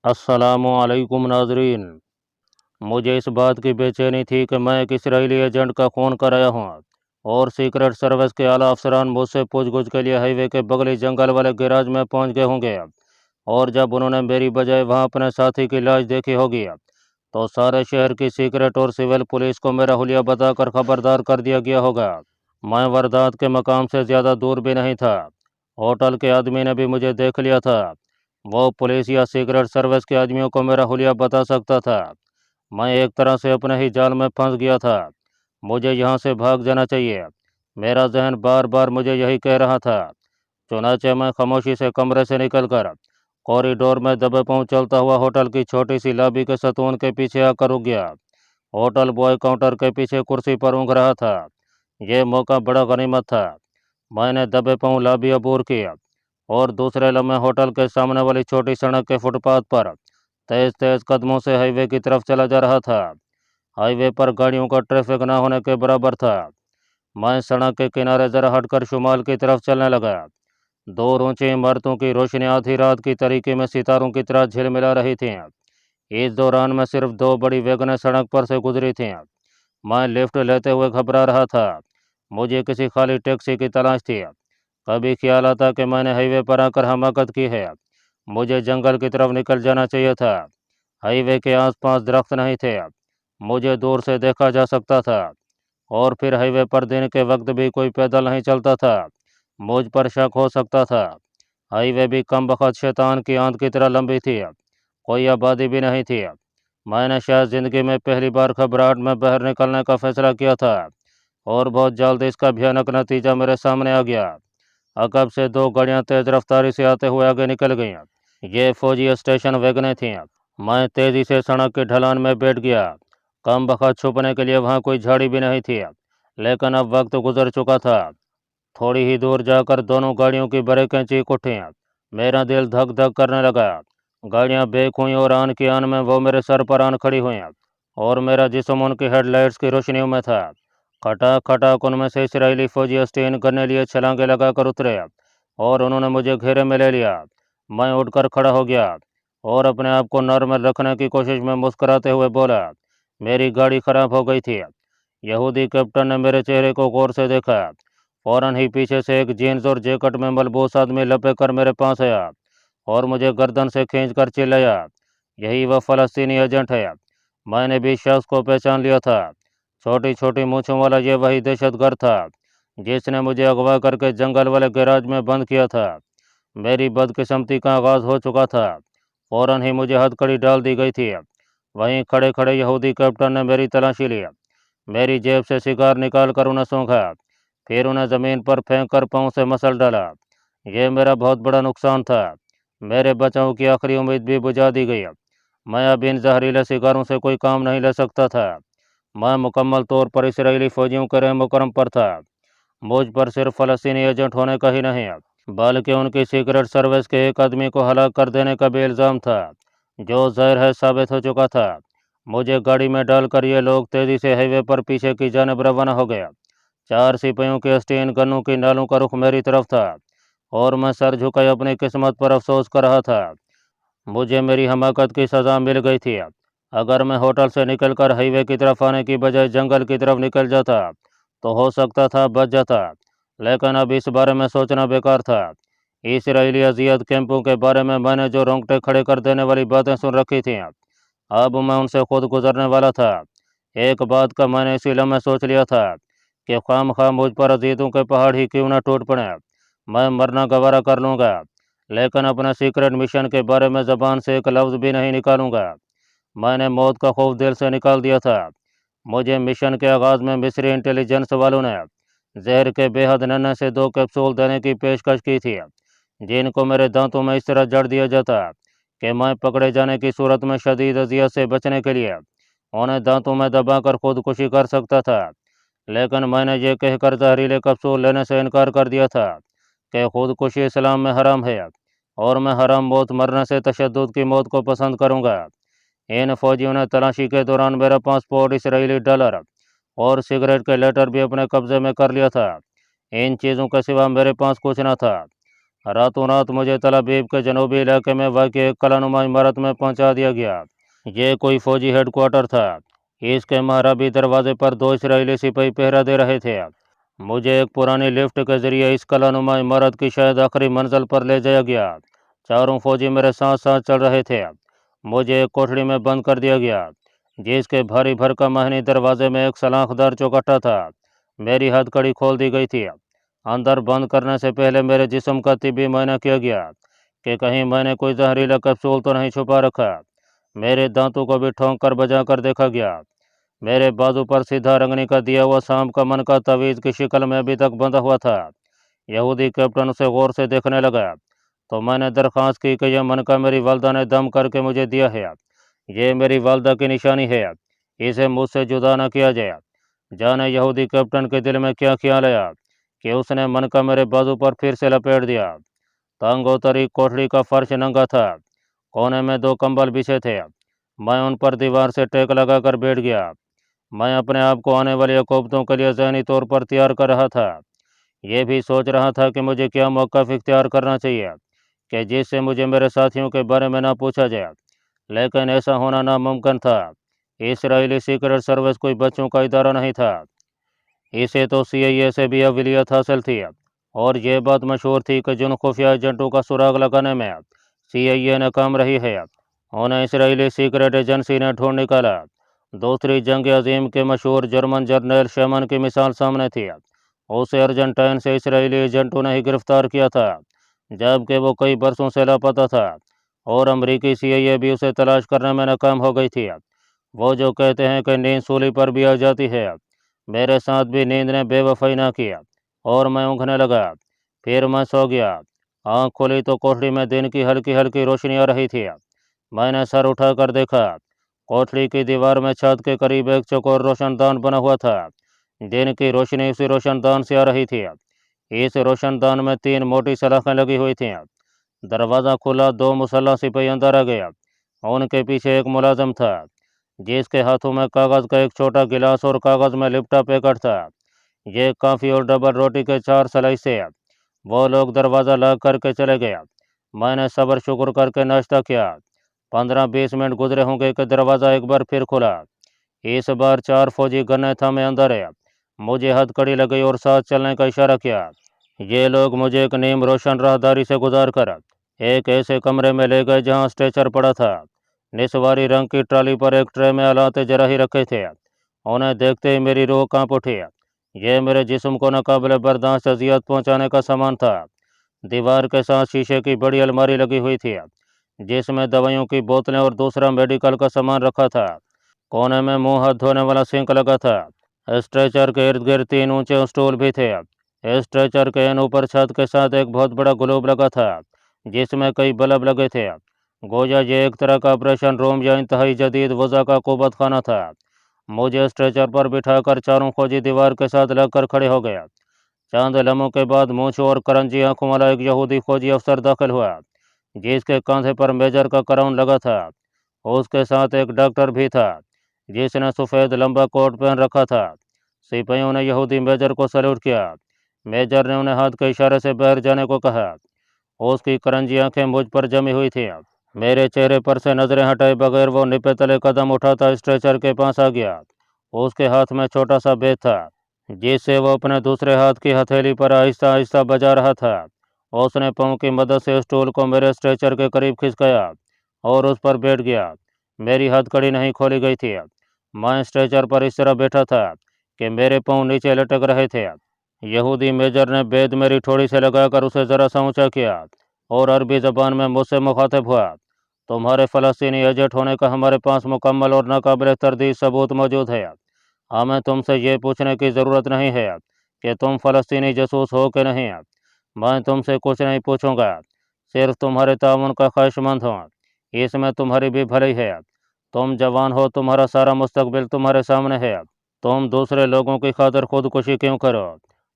अस्सलामुअलैकुम नाजरीन। मुझे इस बात की बेचैनी थी कि मैं एक इसराइली एजेंट का खून कराया हूँ और सीक्रेट सर्विस के आला अफसरान मुझसे पूछगछ के लिए हाईवे के बगली जंगल वाले गैराज में पहुँच गए होंगे। और जब उन्होंने मेरी बजाय वहाँ अपने साथी की लाश देखी होगी तो सारे शहर की सीक्रेट और सिविल पुलिस को मेरा हुलिया बताकर खबरदार कर दिया गया होगा। मैं वारदात के मकाम से ज़्यादा दूर भी नहीं था। होटल के आदमी ने भी मुझे देख लिया था। वो पुलिस या सीक्रेट सर्विस के आदमियों को मेरा हुलिया बता सकता था। मैं एक तरह से अपने ही जाल में फंस गया था। मुझे यहाँ से भाग जाना चाहिए। मेरा जहन बार बार मुझे यही कह रहा था। चुनाचे मैं खामोशी से कमरे से निकलकर कॉरिडोर में दबे पाँव चलता हुआ होटल की छोटी सी लॉबी के सतून के पीछे आकर रुक गया। होटल बॉय काउंटर के पीछे कुर्सी पर ऊँघ रहा था। ये मौका बड़ा गनीमत था। मैंने दबे पाँव लॉबी अबूर किया और दूसरे लम्हे होटल के सामने वाली छोटी सड़क के फुटपाथ पर तेज तेज कदमों से हाईवे की तरफ चला जा रहा था। हाईवे पर गाड़ियों का ट्रैफिक न होने के बराबर था। मैं सड़क के किनारे जरा हटकर शुमाल की तरफ चलने लगा। दूर ऊंची इमारतों की रोशनी आधी रात की तरीके में सितारों की तरह झिलमिला रही थी। इस दौरान मैं सिर्फ दो बड़ी वैगनें सड़क पर से गुजरी थी। मैं लिफ्ट लेते हुए घबरा रहा था। मुझे किसी खाली टैक्सी की तलाश थी। कभी ख्याल आता कि मैंने हाईवे पर आकर हमाकत की है। मुझे जंगल की तरफ निकल जाना चाहिए था। हाईवे के आसपास दरख्त नहीं थे। मुझे दूर से देखा जा सकता था। और फिर हाईवे पर दिन के वक्त भी कोई पैदल नहीं चलता था। मुझ पर शक हो सकता था। हाईवे भी कम बखत शैतान की आंत की तरह लंबी थी। कोई आबादी भी नहीं थी। मैंने शायद ज़िंदगी में पहली बार घबराहट में बाहर निकलने का फैसला किया था और बहुत जल्द इसका भयानक नतीजा मेरे सामने आ गया। अकब से दो गाड़ियां तेज रफ्तारी से आते हुए आगे निकल गईं। ये फौजी स्टेशन वैगनें थीं। मैं तेज़ी से सड़क की ढलान में बैठ गया। कम बखत छुपने के लिए वहाँ कोई झाड़ी भी नहीं थी। लेकिन अब वक्त गुजर चुका था। थोड़ी ही दूर जाकर दोनों गाड़ियों की ब्रेकें चीख उठीं। मेरा दिल धक धक करने लगा। गाड़ियाँ बेक हुईं और आन की आन में वो मेरे सर पर आन खड़ी हुईं और मेरा जिस्म उनकी हेडलाइट्स की रोशनियों में था। खटाक खटाक उनमें से इसराइली फौजी स्टेन करने लिए छलांगे लगाकर उतरे और उन्होंने मुझे घेरे में ले लिया। मैं उठकर खड़ा हो गया और अपने आप को नॉर्मल रखने की कोशिश में मुस्कुराते हुए बोला, मेरी गाड़ी खराब हो गई थी। यहूदी कैप्टन ने मेरे चेहरे को गौर से देखा। फौरन ही पीछे से एक जीन्स और जैकेट में मलबूस आदमी लपक कर मेरे पास आया और मुझे गर्दन से खींचकर चिल्लाया, यही वह फ़लस्तीनी एजेंट है। मैंने भी शख्स को पहचान लिया था। छोटी छोटी मूँछों वाला ये वही दहशतगर्द था जिसने मुझे अगवा करके जंगल वाले गैराज में बंद किया था। मेरी बदकिस्मती का आगाज़ हो चुका था। फौरन ही मुझे हथकड़ी डाल दी गई थी। वहीं खड़े खड़े यहूदी कैप्टन ने मेरी तलाशी ली। मेरी जेब से सिगार निकाल कर उन्हें सूंघा, फिर उन्हें ज़मीन पर फेंक कर पाँव से मसल डाला। यह मेरा बहुत बड़ा नुकसान था। मेरे बचाव की आखिरी उम्मीद भी बुझा दी गई। मैं अब इन जहरीले सिगारों से कोई काम नहीं ले सकता था। मैं मुकम्मल तौर पर इसराइली फ़ौजियों के रहम करम पर था। मुझ पर सिर्फ फ़लस्तीनी एजेंट होने का ही नहीं बल्कि उनकी सीक्रेट सर्विस के एक आदमी को हलाक कर देने का भी इल्ज़ाम था, जो ज़ाहिर है साबित हो चुका था। मुझे गाड़ी में डालकर ये लोग तेज़ी से हाईवे पर पीछे की जानिब रवाना हो गया। 4 सिपाहियों के स्टेन गनों की नालों का रुख मेरी तरफ था और मैं सर झुकाए अपनी किस्मत पर अफसोस कर रहा था। मुझे मेरी हमाकत की सज़ा मिल गई थी। अगर मैं होटल से निकलकर हाईवे की तरफ आने की बजाय जंगल की तरफ निकल जाता तो हो सकता था बच जाता। लेकिन अब इस बारे में सोचना बेकार था। इसराइली अजियत कैंपों के बारे में मैंने जो रोंगटे खड़े कर देने वाली बातें सुन रखी थीं, अब मैं उनसे खुद गुजरने वाला था। एक बात का मैंने इसी लम्हे सोच लिया था कि खामखा मुझ पर अजीतों के पहाड़ ही क्यों न टूट पड़े, मैं मरना गवारा कर लूँगा, लेकिन अपने सीक्रेट मिशन के बारे में ज़बान से एक लफ्ज़ भी नहीं निकालूंगा। मैंने मौत का खौफ दिल से निकाल दिया था। मुझे मिशन के आगाज़ में मिस्री इंटेलिजेंस वालों ने जहर के बेहद नन्हे से 2 कैप्सूल देने की पेशकश की थी, जिनको मेरे दांतों में इस तरह जड़ दिया जाता कि मैं पकड़े जाने की सूरत में शदीद अजियत से बचने के लिए उन्हें दांतों में दबाकर खुदकुशी कर सकता था। लेकिन मैंने ये कहकर जहरीले कैप्सूल लेने से इनकार कर दिया था कि खुदकुशी इस्लाम में हराम है और मैं हराम मौत मरने से तशद्दुद की मौत को पसंद करूँगा। इन फौजियों ने तलाशी के दौरान मेरा पासपोर्ट, इसराइली डॉलर और सिगरेट के लेटर भी अपने कब्जे में कर लिया था। इन चीज़ों के सिवा मेरे पास कुछ न था। रातों रात मुझे तल अबीब के जनूबी इलाके में वाक़ एक कलानुमा इमारत में पहुंचा दिया गया। ये कोई फौजी हेडक्वार्टर था। इसके महराबी दरवाजे पर 2 इसराइली सिपाही पहरा दे रहे थे। मुझे एक पुरानी लिफ्ट के जरिए इस कलानुमा इमारत की शायद आखिरी मंजिल पर ले जाया गया। चारों फौजी मेरे साथ साथ चल रहे थे। मुझे एक कोठड़ी में बंद कर दिया गया, जिसके भारी भरकम महनी दरवाजे में एक सलाखदार चौकट्टा था। मेरी हथकड़ी खोल दी गई थी। अंदर बंद करने से पहले मेरे जिस्म का तिब्बी मुआयना किया गया कि कहीं मैंने कोई जहरीला कैप्सूल तो नहीं छुपा रखा। मेरे दांतों को भी ठोंक कर बजा कर देखा गया। मेरे बाजू पर सीधा रंगनी का दिया हुआ सांप का मन का तवीज़ की शक्ल में अभी तक बंधा हुआ था। यहूदी कैप्टन उसे गौर से देखने लगा तो मैंने दरख्वास्त की कि यह मन का मेरी वालदा ने दम करके मुझे दिया है। ये मेरी वालदा की निशानी है, इसे मुझसे जुदा न किया जाए। जाने यहूदी कैप्टन के दिल में क्या ख्याल आया कि उसने मन का मेरे बाजू पर फिर से लपेट दिया। तंगोतरी कोठरी का फर्श नंगा था। कोने में 2 कंबल बिछे थे। मैं उन पर दीवार से टेक लगाकर बैठ गया। मैं अपने आप को आने वाली अकोबतों के लिए ज़हनी तौर पर तैयार कर रहा था। ये भी सोच रहा था कि मुझे क्या मौक़िफ़ इख्तियार करना चाहिए कि जिससे मुझे मेरे साथियों के बारे में ना पूछा जाए। लेकिन ऐसा होना नामुमकिन था। इसराइली सीक्रेट सर्विस कोई बच्चों का इदारा नहीं था। इसे तो CIA से भी अविलियत हासिल थी, और ये बात मशहूर थी कि जिन खुफिया एजेंटों का सुराग लगाने में CIA नाकाम रही है, उन्हें इसराइली सीक्रेट एजेंसी ने ढूंढ निकाला। दूसरी जंग अजीम के मशहूर जर्मन जर्नल शेमन की मिसाल सामने थी। उसे अर्जेंटाइन से इसराइली एजेंटों ने ही गिरफ्तार किया था, जबकि वो कई बरसों से लापता था, और अमरीकी CIA भी उसे तलाश करने में नाकाम हो गई थी। वो जो कहते हैं कि नींद सूली पर भी आ जाती है, मेरे साथ भी नींद ने बेवफाई ना किया और मैं ऊँघने लगा। फिर मैं सो गया। आँख खोली तो कोठरी में दिन की हल्की हल्की रोशनी आ रही थी। मैंने सर उठाकर देखा। कोठरी की दीवार में छत के करीब एक चौकोर रोशनदान बना हुआ था। दिन की रोशनी उसी रोशनदान से आ रही थी। इस रोशनदान में 3 मोटी सलाखें लगी हुई थीं। दरवाज़ा खुला, 2 मुसल्लह सिपाही अंदर आ गया। उनके पीछे एक मुलाजिम था, जिसके हाथों में कागज़ का एक छोटा गिलास और कागज़ में लिपटा पैकेट था। ये काफ़ी और डबल रोटी के 4 स्लाइस। वो लोग दरवाज़ा लॉक करके चले गए। मैंने सब्र शुक्र करके नाश्ता किया। 15-20 मिनट गुजरे होंगे कि दरवाज़ा एक बार फिर खुला। इस बार 4 फौजी गन्ने थामे अंदर है। मुझे हथकड़ी लगी और साथ चलने का इशारा किया। ये लोग मुझे एक नीम रोशन राहदारी से गुजार कर एक ऐसे कमरे में ले गए जहाँ स्ट्रेचर पड़ा था। निसवारी रंग की ट्राली पर एक ट्रे में आलात जराही रखे थे। उन्हें देखते ही मेरी रूह कांप उठी। ये मेरे जिस्म को नाकाबिले बर्दाश्त अजियत पहुँचाने का सामान था। दीवार के साथ शीशे की बड़ी अलमारी लगी हुई थी, जिसमें दवाइयों की बोतलें और दूसरा मेडिकल का सामान रखा था। कोने में मुंह हाथ धोने वाला सिंक लगा था। स्ट्रेचर के इर्द गिर्द 3 ऊंचे स्टूल भी थे। स्ट्रेचर के ऊपर छत के साथ एक बहुत बड़ा ग्लोब लगा था, जिसमें कई बल्ब लगे थे। गोया ये एक तरह का ऑपरेशन रूम या इंतहाई जदीद वज़ा का कुबत खाना था। मुझे स्ट्रेचर पर बिठाकर चारों फौजी दीवार के साथ लगकर खड़े हो गए। चंद लम्हों के बाद मूंछों और करंजी आंखों वाला एक यहूदी फौजी अफसर दाखिल हुआ, जिसके कंधे पर मेजर का क्राउन लगा था। उसके साथ एक डॉक्टर भी था, जिसने सफ़ेद लंबा कोट पहन रखा था। सिपाहियों ने यहूदी मेजर को सैल्यूट किया। मेजर ने उन्हें हाथ के इशारे से बाहर जाने को कहा। उसकी करंजी आंखें मुझ पर जमी हुई थीं। मेरे चेहरे पर से नज़रें हटाए बगैर वो निपे तले कदम उठाता स्ट्रेचर के पास आ गया। उसके हाथ में छोटा सा बेत था, जिससे वो अपने दूसरे हाथ की हथेली पर आहिस्ता आहिस्ता बजा रहा था। उसने पाँव की मदद से स्टूल को मेरे स्ट्रेचर के करीब खिसकाया और उस पर बैठ गया। मेरी हथकड़ी नहीं खोली गई थी। मैं स्ट्रेचर पर इस तरह बैठा था कि मेरे पाँव नीचे लटक रहे थे। यहूदी मेजर ने बेद मेरी ठोड़ी से लगाकर उसे ज़रा सा ऊँचा किया और अरबी ज़बान में मुझसे मुखातिब हुआ। तुम्हारे फ़लस्तीनी एजेंट होने का हमारे पास मुकम्मल और नाकाबिल तरदीद सबूत मौजूद है। हमें तुमसे ये पूछने की ज़रूरत नहीं है कि तुम फ़लस्तीनी जासूस हो कि नहीं। मैं तुमसे कुछ नहीं पूछूंगा, सिर्फ तुम्हारे ताउन का ख्वाहिशमंद हूँ। इसमें तुम्हारी भी भलाई है। तुम जवान हो, तुम्हारा सारा मुस्तकबिल तुम्हारे सामने है। तुम दूसरे लोगों की खातिर खुदकुशी क्यों करो?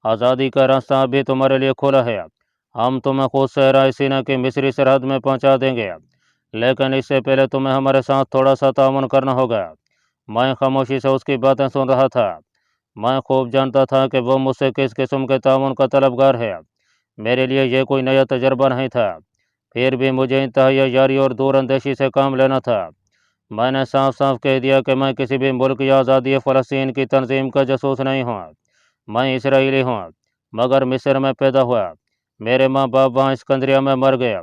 आज़ादी का रास्ता अभी तुम्हारे लिए खुला है। हम तुम्हें खुद सहराए सीना की मिस्री सरहद में पहुंचा देंगे, लेकिन इससे पहले तुम्हें हमारे साथ थोड़ा सा ताउन करना होगा। मैं खामोशी से उसकी बातें सुन रहा था। मैं खूब जानता था कि वो मुझसे किस किस्म के ताउन का तलबगार है। मेरे लिए ये कोई नया तजर्बा नहीं था, फिर भी मुझे इंतहाई यारी और दूर अंदेशी से काम लेना था। मैंने साफ साफ कह दिया कि मैं किसी भी मुल्क या आज़ादी फ़लस्तीन की तंजीम का जासूस नहीं हूँ। मैं इसराइली हूँ, मगर मिस्र में पैदा हुआ। मेरे माँ बाप वहाँ सिकंदरिया में मर गए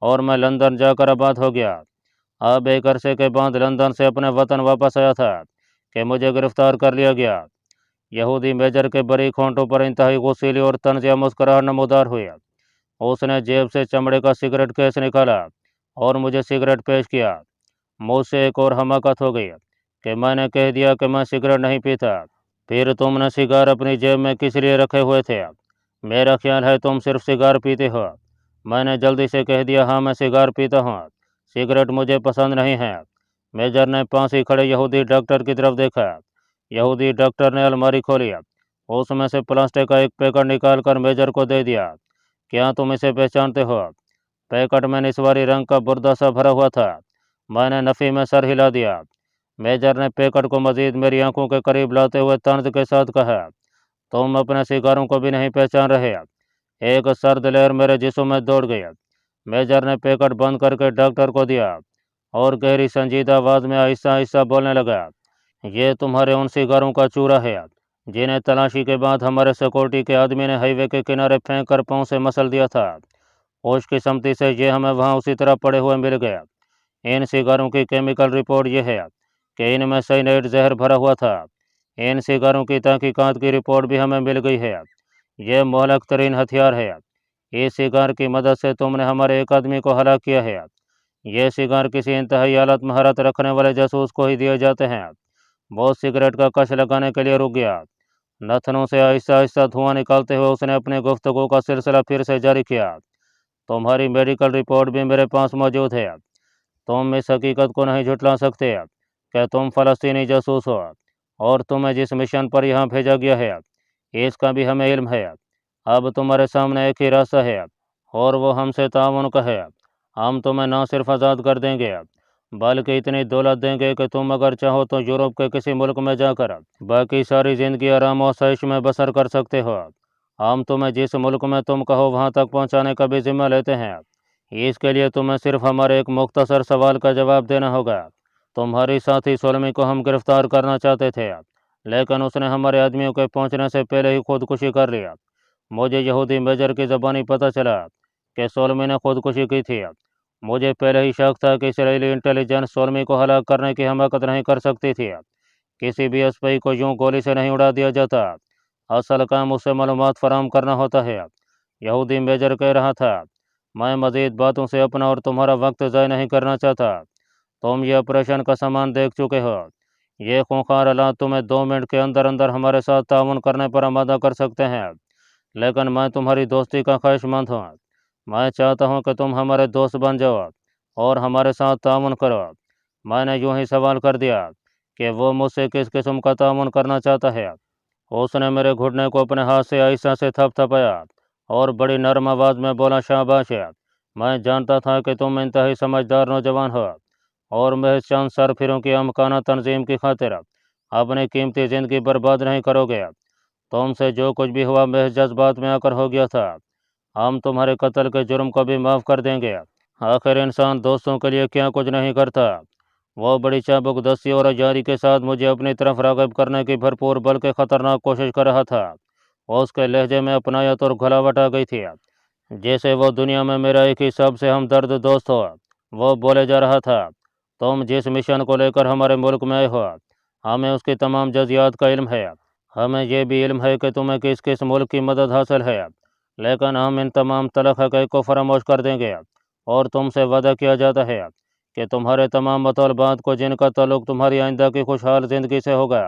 और मैं लंदन जाकर आबाद हो गया। अब एक अरसे के बाद लंदन से अपने वतन वापस आया था कि मुझे गिरफ्तार कर लिया गया। यहूदी मेजर के बारीक होंठों पर इंतहाई गुस्सीली और तंज़िया मुस्कुराहट नमूदार हुई। उसने जेब से चमड़े का सिगरेट केस निकाला और मुझे सिगरेट पेश किया। मुझसे एक और हमाकत हो गई कि मैंने कह दिया कि मैं सिगरेट नहीं पीता। फिर तुमने सिगार अपनी जेब में किस लिए रखे हुए थे? मेरा ख्याल है तुम सिर्फ सिगार पीते हो। मैंने जल्दी से कह दिया, हाँ मैं सिगार पीता हूँ, सिगरेट मुझे पसंद नहीं है। मेजर ने पास ही खड़े यहूदी डॉक्टर की तरफ देखा। यहूदी डॉक्टर ने अलमारी खोली, उसमें से प्लास्टिक का एक पैकेट निकाल कर मेजर को दे दिया। क्या तुम इसे पहचानते हो? पैकेट में निस्वारी रंग का बुर्दा सा भरा हुआ था। मैंने नफ़ी में सर हिला दिया। मेजर ने पैकेट को मजीद मेरी आंखों के करीब लाते हुए तर्ज के साथ कहा, तुम अपने सिगारों को भी नहीं पहचान रहे? एक सर्द लहर मेरे जिस्म में दौड़ गई। मेजर ने पैकेट बंद करके डॉक्टर को दिया और गहरी संजीदा आवाज़ में आहिस्ता आहिस्ता बोलने लगा, ये तुम्हारे उन सिगारों का चूरा है जिन्हें तलाशी के बाद हमारे सिक्योरिटी के आदमी ने हाईवे के किनारे फेंक कर पाँव से मसल दिया था। खुशकिस्मती से ये हमें वहाँ उसी तरह पड़े हुए मिल गया। इन सिगारों की केमिकल रिपोर्ट यह है कि इनमें साइनाइड जहर भरा हुआ था। इन सिगारों की तहकीकात की रिपोर्ट भी हमें मिल गई है। यह मोहलक तरीन हथियार है। इस सिगार की मदद से तुमने हमारे एक आदमी को हलाक किया है। ये सिगार किसी इंतहाई आलत महारत रखने वाले जासूस को ही दिए जाते हैं। वो सिगरेट का कश लगाने के लिए रुक गया। नथनों से आहिस्ता आहिस्ता धुआं निकालते हुए उसने अपने गुफ्तगू का सिलसिला फिर से जारी किया। तुम्हारी मेडिकल रिपोर्ट भी मेरे पास मौजूद है। तुम इस हकीकत को नहीं झुटला सकते कि तुम फ़लस्तीनी जासूस हो और तुम्हें जिस मिशन पर यहाँ भेजा गया है इसका भी हमें इल्म है। अब तुम्हारे सामने एक ही रास्ता है और वो हमसे ताउन का है। हम तुम्हें ना सिर्फ आज़ाद कर देंगे बल्कि इतनी दौलत देंगे कि तुम अगर चाहो तो यूरोप के किसी मुल्क में जाकर बाकी सारी ज़िंदगी आराम और ख़ैश में बसर कर सकते हो। हम तुम्हें जिस मुल्क में तुम कहो वहाँ तक पहुँचाने का भी ज़िम्मा लेते हैं। इसके लिए तुम्हें सिर्फ हमारे एक मुख्तसर सवाल का जवाब देना होगा। तुम्हारी साथी सोलमी को हम गिरफ्तार करना चाहते थे, लेकिन उसने हमारे आदमियों के पहुँचने से पहले ही खुदकुशी कर लिया। मुझे यहूदी मेजर की ज़बानी पता चला कि सोलमी ने खुदकुशी की थी। मुझे पहले ही शक था कि इसराइली इंटेलिजेंस सोलमी को हलाक करने की हिम्मत नहीं कर सकती थी। किसी भी अस्पई को यूं गोली से नहीं उड़ा दिया जाता। असल काम उसे मालूमात फराहम करना होता है। यहूदी मेजर कह रहा था, मैं मज़ीद बातों से अपना और तुम्हारा वक्त ज़ाय नहीं करना चाहता। तुम ये ऑपरेशन का सामान देख चुके हो। ये खूंखार हालात तुम्हें 2 मिनट के अंदर अंदर हमारे साथ ताउन करने पर आमादा कर सकते हैं, लेकिन मैं तुम्हारी दोस्ती का ख्वाहिशमंद हूँ। मैं चाहता हूँ कि तुम हमारे दोस्त बन जाओ और हमारे साथ ताउन करो। मैंने यूं ही सवाल कर दिया कि वो मुझसे किस किस्म का ताउन करना चाहता है। उसने मेरे घुटने को अपने हाथ से आहिस्ता से थपथपाया और बड़ी नरम आवाज़ में बोला, शाबाश है। मैं जानता था कि तुम इंतहाई समझदार नौजवान हो और महज चंद सरफिरों की अमकाना तंजीम की खातिर अपनी कीमती ज़िंदगी बर्बाद नहीं करोगे। तुमसे जो कुछ भी हुआ महज जज्बात में आकर हो गया था। हम तुम्हारे कत्ल के जुर्म को भी माफ़ कर देंगे। आखिर इंसान दोस्तों के लिए क्या कुछ नहीं करता। वो बड़ी चाबुकदस्ती और आजारी के साथ मुझे अपनी तरफ राग़िब करने की भरपूर बल्कि ख़तरनाक कोशिश कर रहा था। उसके लहजे में अपनायत और घुलावट आ गई थी, जैसे वो दुनिया में मेरा एक ही सबसे हमदर्द दोस्त हो। वो बोले जा रहा था, तुम जिस मिशन को लेकर हमारे मुल्क में आए हो हमें उसकी तमाम जज़ियात का इल्म है। हमें यह भी इल्म है कि तुम्हें किस किस मुल्क की मदद हासिल है, लेकिन हम इन तमाम तलख़ हक़ीक़ को फरामोश कर देंगे और तुमसे वादा किया जाता है कि तुम्हारे तमाम मतलबात को जिनका ताल्लुक़ तुम्हारी आइंदा की खुशहाल ज़िंदगी से होगा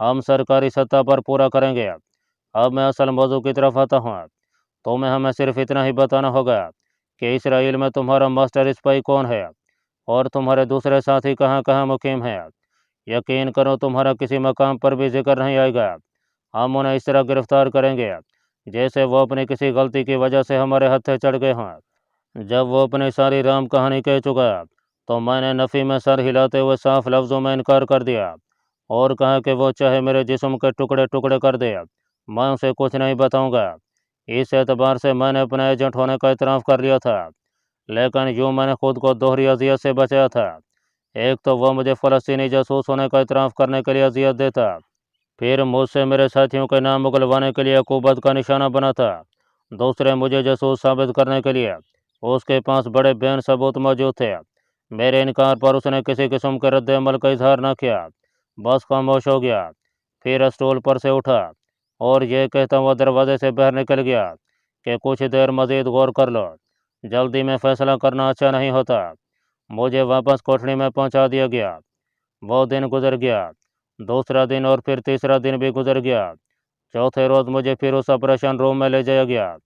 हम सरकारी सतह पर पूरा करेंगे। अब मैं असल मौजू की तरफ आता हूँ। तुम्हें हमें सिर्फ इतना ही बताना होगा कि इसराइल में तुम्हारा मास्टर स्पाई कौन है और तुम्हारे दूसरे साथी कहाँ कहाँ मुकीम हैं। यकीन करो तुम्हारा किसी मकाम पर भी जिक्र नहीं आएगा। हम उन्हें इस तरह गिरफ्तार करेंगे जैसे वो अपनी किसी गलती की वजह से हमारे हत्थे चढ़ गए हों। जब वो अपनी सारी राम कहानी कह चुका तो मैंने नफ़ी में सर हिलाते हुए साफ लफ्ज़ों में इनकार कर दिया और कहा कि वो चाहे मेरे जिस्म के टुकड़े टुकड़े कर दे, मैं उसे कुछ नहीं बताऊंगा। इस एतबार से मैंने अपना एजेंट होने का इतराफ़ कर लिया था, लेकिन यूँ मैंने खुद को दोहरी अजियत से बचाया था। एक तो वह मुझे फ़लस्तीनी जासूस होने का इतराफ़ करने के लिए अजियत देता, फिर मुझसे मेरे साथियों के नाम उगलवाने के लिए अकूबत का निशाना बना था। दूसरे, मुझे जासूस साबित करने के लिए उसके पास बड़े बेन सबूत मौजूद थे। मेरे इनकार पर उसने किसी किस्म के रद्द अमल का इजहार न किया, बस खामोश हो गया। फिर स्टूल पर से उठा और ये कहता हुआ दरवाजे से बाहर निकल गया कि कुछ देर मज़ीद गौर कर लो, जल्दी में फ़ैसला करना अच्छा नहीं होता। मुझे वापस कोठरी में पहुंचा दिया गया। वो दिन गुजर गया, दूसरा दिन और फिर तीसरा दिन भी गुजर गया। चौथे रोज़ मुझे फिर उस ऑपरेशन रूम में ले जाया गया।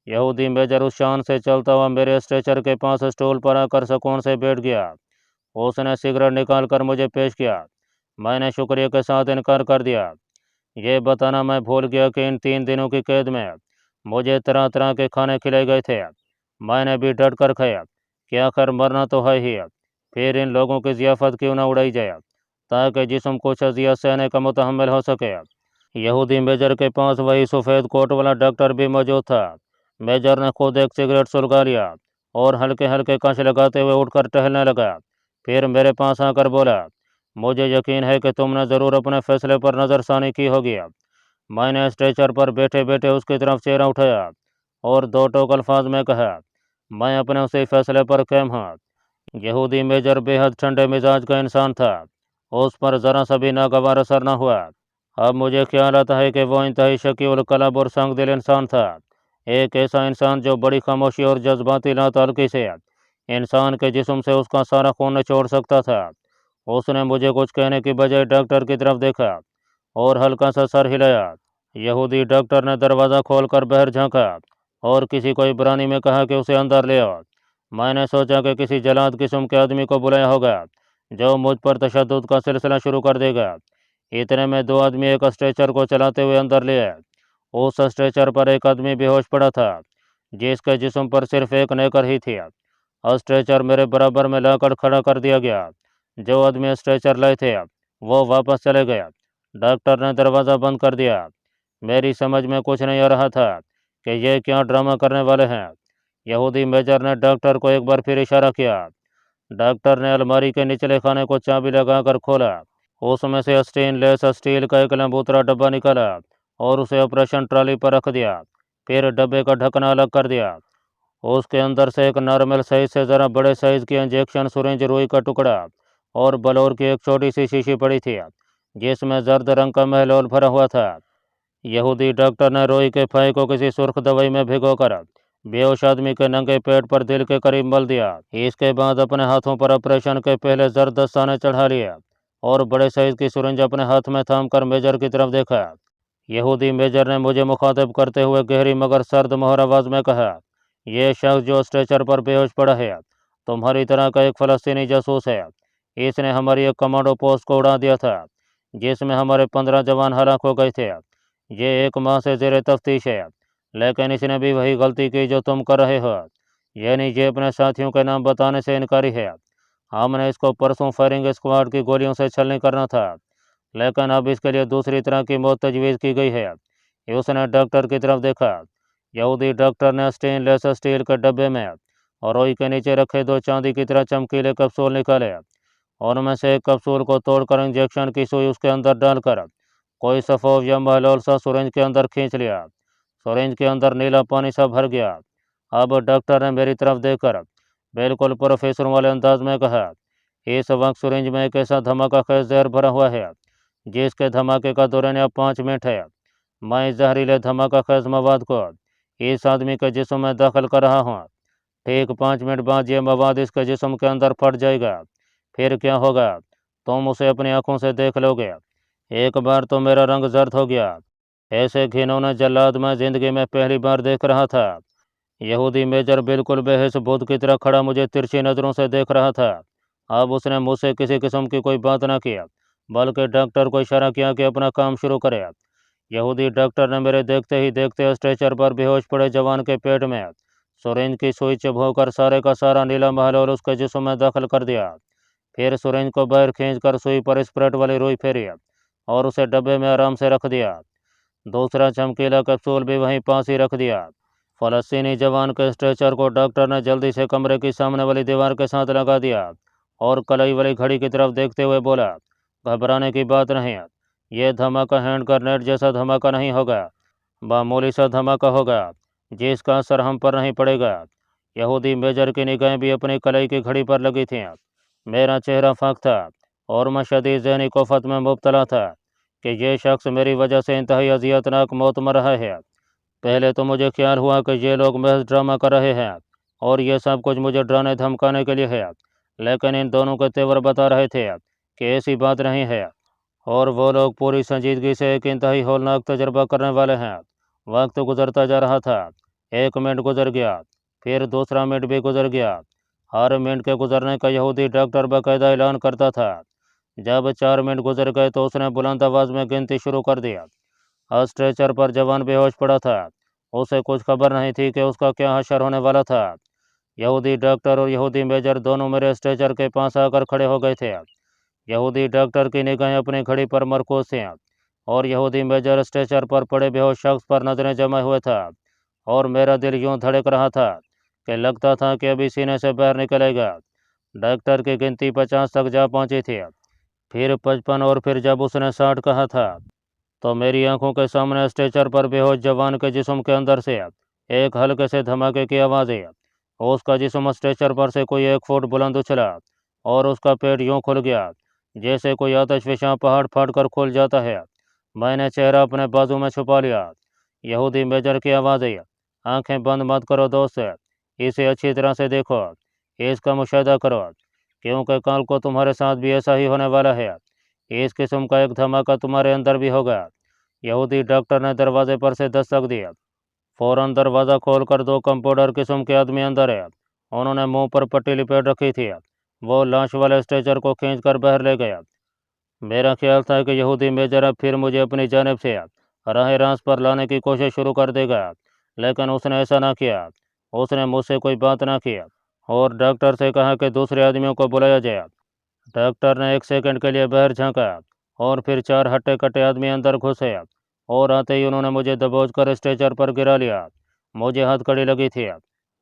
यहूदी मेजर उस शान से चलता हुआ मेरे स्ट्रेचर के पास स्टूल पर आकर सुकून से बैठ गया। उसने सिगरेट निकाल कर मुझे पेश किया। मैंने शुक्रिया के साथ इनकार कर दिया। ये बताना मैं भूल गया कि इन 3 दिनों की कैद में मुझे तरह तरह के खाने खिलाए गए थे। मैंने भी डट कर खाया कि आखिर मरना तो है ही, फिर इन लोगों की ज़ियाफ़त क्यों न उड़ाई जाए, ताकि जिस्म कुछ अज़ियत सहने का मुतहम्मिल हो सके। यहूदी मेजर के पास वही सफ़ेद कोट वाला डॉक्टर भी मौजूद था। मेजर ने खुद एक सिगरेट सुलगा लिया और हल्के हल्के कश लगाते हुए उठकर टहलने लगा। फिर मेरे पास आकर बोला, मुझे यकीन है कि तुमने ज़रूर अपने फ़ैसले पर नज़रसानी की होगी। मैंने स्ट्रेचर पर बैठे बैठे उसकी तरफ चेहरा उठाया और दो टोक अल्फाज में कहा, मैं अपने उसी फैसले पर कायम हूँ। यहूदी मेजर बेहद ठंडे मिजाज का इंसान था, उस पर ज़रा सा भी नागवार असर न हुआ। अब मुझे ख्याल आता है कि वो इंतहाई शकील कलब और संगदिल इंसान था, एक ऐसा इंसान जो बड़ी खामोशी और जज्बाती लातल्की से इंसान के जिस्म से उसका सारा खून निचोड़ सकता था। उसने मुझे कुछ कहने की बजाय डॉक्टर की तरफ देखा और हल्का सा सर हिलाया। यहूदी डॉक्टर ने दरवाज़ा खोलकर बाहर झांका और किसी को इब्रानी में कहा कि उसे अंदर ले आओ। मैंने सोचा कि किसी जलाद किस्म के आदमी को बुलाया होगा जो मुझ पर तशद्दुद का सिलसिला शुरू कर देगा। इतने में 2 आदमी एक स्ट्रेचर को चलाते हुए अंदर ले आए। उस स्ट्रेचर पर एक आदमी बेहोश पड़ा था, जिसके जिस्म पर सिर्फ एक नेकर ही थी। स्ट्रेचर मेरे बराबर में लाकर खड़ा कर दिया गया। जो आदमी स्ट्रेचर लाए थे वो वापस चले गए। डॉक्टर ने दरवाज़ा बंद कर दिया। मेरी समझ में कुछ नहीं आ रहा था कि ये क्या ड्रामा करने वाले हैं। यहूदी मेजर ने डॉक्टर को एक बार फिर इशारा किया। डॉक्टर ने अलमारी के निचले खाने को चाबी लगाकर खोला। उसमें से स्टेनलेस स्टील का एक लंबूतरा डब्बा निकाला और उसे ऑपरेशन ट्रॉली पर रख दिया। फिर डब्बे का ढक्कना अलग कर दिया। उसके अंदर से एक नॉर्मल साइज से ज़रा बड़े साइज की इंजेक्शन सुरेंज रुई का टुकड़ा और बलौर की एक छोटी सी शीशी पड़ी थी, जिसमें जर्द रंग का महलौल भरा हुआ था। यहूदी डॉक्टर ने रोई के फाई को किसी सुर्ख दवाई में भिगोकर बेहोश आदमी के नंगे पेट पर दिल के करीब मल दिया। इसके बाद अपने हाथों पर ऑपरेशन के पहले जर्द दस्ताने चढ़ा लिए और बड़े साइज की सुरंज अपने हाथ में थाम कर मेजर की तरफ देखा। यहूदी मेजर ने मुझे मुखातिब करते हुए गहरी मगर सर्द मोहर आवाज़ में कहा, यह शख्स जो स्ट्रेचर पर बेहोश पड़ा है तुम्हारी तरह का एक फ़लस्तीनी जासूस है। इसने हमारी एक कमांडो पोस्ट को उड़ा दिया था, जिसमें हमारे 15 जवान हलाक हो गए थे। ये 1 माह से ज़ेर तफ्तीश है, लेकिन इसने भी वही गलती की जो तुम कर रहे हो, यानी ये अपने साथियों के नाम बताने से इनकारी है। हमने इसको परसों फायरिंग स्क्वाड की गोलियों से छलनी करना था, लेकिन अब इसके लिए दूसरी तरह की मौत तजवीज़ की गई है। उसने डॉक्टर की तरफ देखा। यहूदी डॉक्टर ने स्टेनलेस स्टील के डब्बे में और रोई के नीचे रखे 2 चांदी की तरह चमकीले कैप्सूल निकाले। उनमें से एक कैप्सूल को तोड़कर इंजेक्शन की सुई उसके अंदर डालकर कोई सफ़ोफ या महलौल सा सुरेंज के अंदर खींच लिया। सुरेंज के अंदर नीला पानी सा भर गया। अब डॉक्टर ने मेरी तरफ देखकर बिल्कुल प्रोफेसर वाले अंदाज में कहा, इस वक्त सुरेंज में एक ऐसा धमाका खेज जहर भरा हुआ है जिसके धमाके का दौरान अब 5 मिनट है। मैं इस जहरीले धमाका खेज मवाद को इस आदमी के जिस्म में दाखिल कर रहा हूँ। ठीक 5 मिनट बाद ये मवाद इसके जिस्म के अंदर फट जाएगा। फिर क्या होगा तुम उसे अपनी आंखों से देख लोगे। एक बार तो मेरा रंग जर्द हो गया। ऐसे घिनौने जल्लाद मैं ज़िंदगी में पहली बार देख रहा था। यहूदी मेजर बिल्कुल बेहिस भूत की तरह खड़ा मुझे तिरछी नज़रों से देख रहा था। अब उसने मुझसे किसी किस्म की कोई बात ना की, बल्कि डॉक्टर को इशारा किया कि अपना काम शुरू करे। यहूदी डॉक्टर ने मेरे देखते ही देखते स्ट्रेचर पर बेहोश पड़े जवान के पेट में सुरेंज की सुई चुभोकर सारे का सारा नीला महलौल उसके जिस्म में दाखिल कर दिया। फिर सुरेंज को बाहर खींचकर सुई पर स्प्रेट वाली रुई फेरी और उसे डब्बे में आराम से रख दिया। दूसरा चमकीला कैप्सूल भी वहीं पास ही रख दिया। फ़लस्तीनी जवान के स्ट्रेचर को डॉक्टर ने जल्दी से कमरे की सामने वाली दीवार के साथ लगा दिया और कलाई वाली घड़ी की तरफ देखते हुए बोला, घबराने की बात नहीं, ये धमाका हैंड ग्रेनेड जैसा धमाका नहीं होगा, मामूली सा धमाका होगा जिसका असर हम पर नहीं पड़ेगा। यहूदी मेजर की निगाहें भी अपनी कलाई की घड़ी पर लगी थीं। मेरा चेहरा फाक था और मैं शदीद ज़हनी कोफत में मुब्तला था कि ये शख्स मेरी वजह से इंतहाई अजियतनाक मौत मर रहा है। पहले तो मुझे ख्याल हुआ कि ये लोग महज ड्रामा कर रहे हैं और ये सब कुछ मुझे डराने धमकाने के लिए है, लेकिन इन दोनों के तेवर बता रहे थे कि ऐसी बात नहीं है और वो लोग पूरी संजीदगी से एक इंतहाई हौलनाक तजर्बा करने वाले हैं। वक्त गुजरता जा रहा था। 1 मिनट गुजर गया, फिर दूसरा मिनट भी गुजर गया। हर मिनट के गुजरने का यहूदी डॉक्टर बाकायदा ऐलान करता था। जब 4 मिनट गुजर गए तो उसने बुलंद आवाज़ में गिनती शुरू कर दिया। स्ट्रेचर पर जवान बेहोश पड़ा था। उसे कुछ खबर नहीं थी कि उसका क्या हशर होने वाला था। यहूदी डॉक्टर और यहूदी मेजर दोनों मेरे स्ट्रेचर के पास आकर खड़े हो गए थे। यहूदी डॉक्टर की निगाहें अपनी घड़ी पर मरकूज थीं और यहूदी मेजर स्ट्रेचर पर पड़े बेहोश शख्स पर नजरें जमाए हुए था और मेरा दिल यूं धड़क रहा था कि लगता था कि अभी सीने से बाहर निकलेगा। डॉक्टर की गिनती 50 तक जा पहुंची थी, फिर 55 और फिर जब उसने 60 कहा था तो मेरी आंखों के सामने स्ट्रेचर पर बेहोश जवान के जिस्म के अंदर से एक हल्के से धमाके की आवाज़ आई। उसका जिस्म स्ट्रेचर पर से कोई 1 फुट बुलंद उछला और उसका पेट यूं खुल गया जैसे कोई आतशफशां पहाड़ फाड़ कर खुल जाता है। मैंने चेहरा अपने बाजू में छुपा लिया। यहूदी मेजर की आवाज़ आई, आंखें बंद मत करो दोस्त, इसे अच्छी तरह से देखो, इसका मुशाहिदा करो, क्योंकि कल को तुम्हारे साथ भी ऐसा ही होने वाला है। इस किस्म का एक धमाका तुम्हारे अंदर भी होगा। यहूदी डॉक्टर ने दरवाजे पर से दस्तक दिया। फौरन दरवाज़ा खोलकर 2 कंपाउंडर किस्म के आदमी अंदर है। उन्होंने मुंह पर पट्टी लिपेट रखी थी। वो लाश वाले स्ट्रेचर को खींचकर बाहर ले गया। मेरा ख्याल था कि यहूदी मेजर अब फिर मुझे अपनी जानिब से राह रास्त पर लाने की कोशिश शुरू कर देगा, लेकिन उसने ऐसा ना किया। उसने मुझसे कोई बात ना की और डॉक्टर से कहा कि दूसरे आदमियों को बुलाया जाए। डॉक्टर ने 1 सेकंड के लिए बाहर झांका और फिर 4 हट्टे कट्टे आदमी अंदर घुसे और आते ही उन्होंने मुझे दबोच कर स्ट्रेचर पर गिरा लिया। मुझे हथकड़ी लगी थी।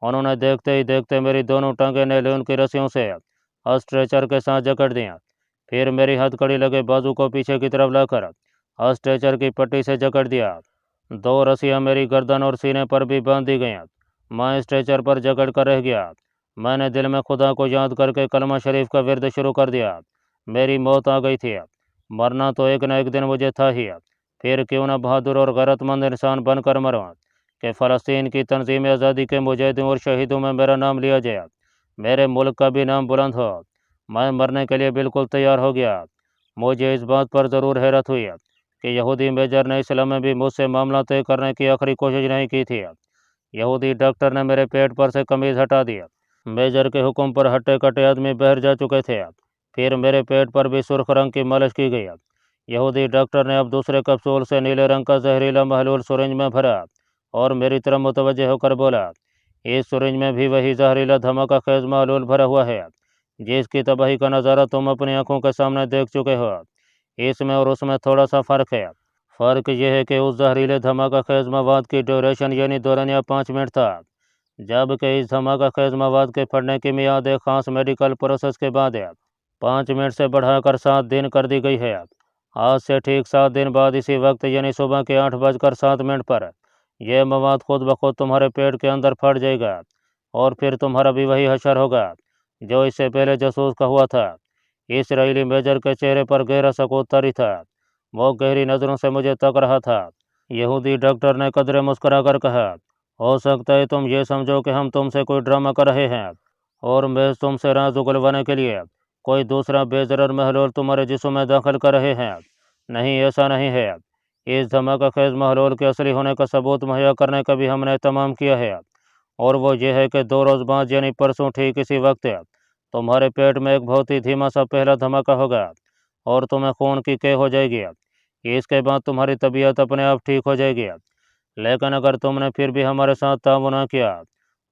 उन्होंने देखते ही देखते मेरी दोनों टांगें नैलून की रस्सियों से स्ट्रेचर के साथ जकड़ दिया। फिर मेरी हथकड़ी लगे बाजू को पीछे की तरफ लाकर स्ट्रेचर की पट्टी से जकड़ दिया। 2 रस्सियाँ मेरी गर्दन और सीने पर भी बांध दी गईं। मैं स्ट्रेचर पर जकड़ कर रह गया। मैंने दिल में खुदा को याद करके कलमा शरीफ का विर्द शुरू कर दिया। मेरी मौत आ गई थी, मरना तो एक न एक दिन मुझे था ही। फिर क्यों न बहादुर और गैरतमंद इंसान बनकर मरूं कि फ़लस्तीन की तंजीम आज़ादी के मुजाहिदों और शहीदों में मेरा नाम लिया जाए, मेरे मुल्क का भी नाम बुलंद हो। मैं मरने के लिए बिल्कुल तैयार हो गया। मुझे इस बात पर ज़रूर हैरत हुई कि यहूदी मेजर ने इस लम्हे भी मुझसे मामला तय करने की आखिरी कोशिश नहीं की थी। यहूदी डॉक्टर ने मेरे पेट पर से कमीज़ हटा दिया। मेजर के हुक्म पर हट्टे कट्टे आदमी बाहर जा चुके थे। फिर मेरे पेट पर भी सुर्ख रंग की मालिश की गई। यहूदी डॉक्टर ने अब दूसरे कैप्सूल से नीले रंग का जहरीला महलूल सुरिंज में भरा और मेरी तरफ मुतवज्जे होकर बोला, इस सुरिंज में भी वही जहरीला धमाका खेज महलूल भरा हुआ है जिसकी तबाही का नज़ारा तुम अपनी आंखों के सामने देख चुके हो। इसमें और उसमें थोड़ा सा फ़र्क है। फ़र्क यह है कि उस जहरीले धमाका खेज मवाद की ड्यूरेशन यानी दौरानिया 5 मिनट था, जबकि इस धमाका खेज मवाद के फटने की मियाद एक ख़ास मेडिकल प्रोसेस के बाद 5 मिनट से बढ़ाकर 7 दिन कर दी गई है। आज से ठीक 7 दिन बाद इसी वक्त यानी सुबह के 8:07 पर यह मवाद खुद ब खुद तुम्हारे पेट के अंदर फट जाएगा और फिर तुम्हारा भी वही हशर होगा जो इससे पहले जासूस का हुआ था। इसराइली मेजर के चेहरे पर गहरा सकूत तारी था। वो गहरी नज़रों से मुझे तक रहा था। यहूदी डॉक्टर ने कदरे मुस्करा कर कहा, हो सकता है तुम ये समझो कि हम तुमसे कोई ड्रामा कर रहे हैं और मैं तुमसे राज उगलवाने के लिए कोई दूसरा बेजरर महलूल तुम्हारे जिस्म में दाखिल कर रहे हैं। नहीं, ऐसा नहीं है। इस धमाका खेज महलूल के असली होने का सबूत मुहैया करने का भी हमने तमाम किया है और वो ये है कि 2 रोज़ बाद यानी परसों ठीक इसी वक्त तुम्हारे पेट में एक बहुत ही धीमा सा पहला धमाका होगा और तुम्हें खून की कै हो जाएगी। इसके बाद तुम्हारी तबीयत अपने आप ठीक हो जाएगी। लेकिन अगर तुमने फिर भी हमारे साथ ताउन न किया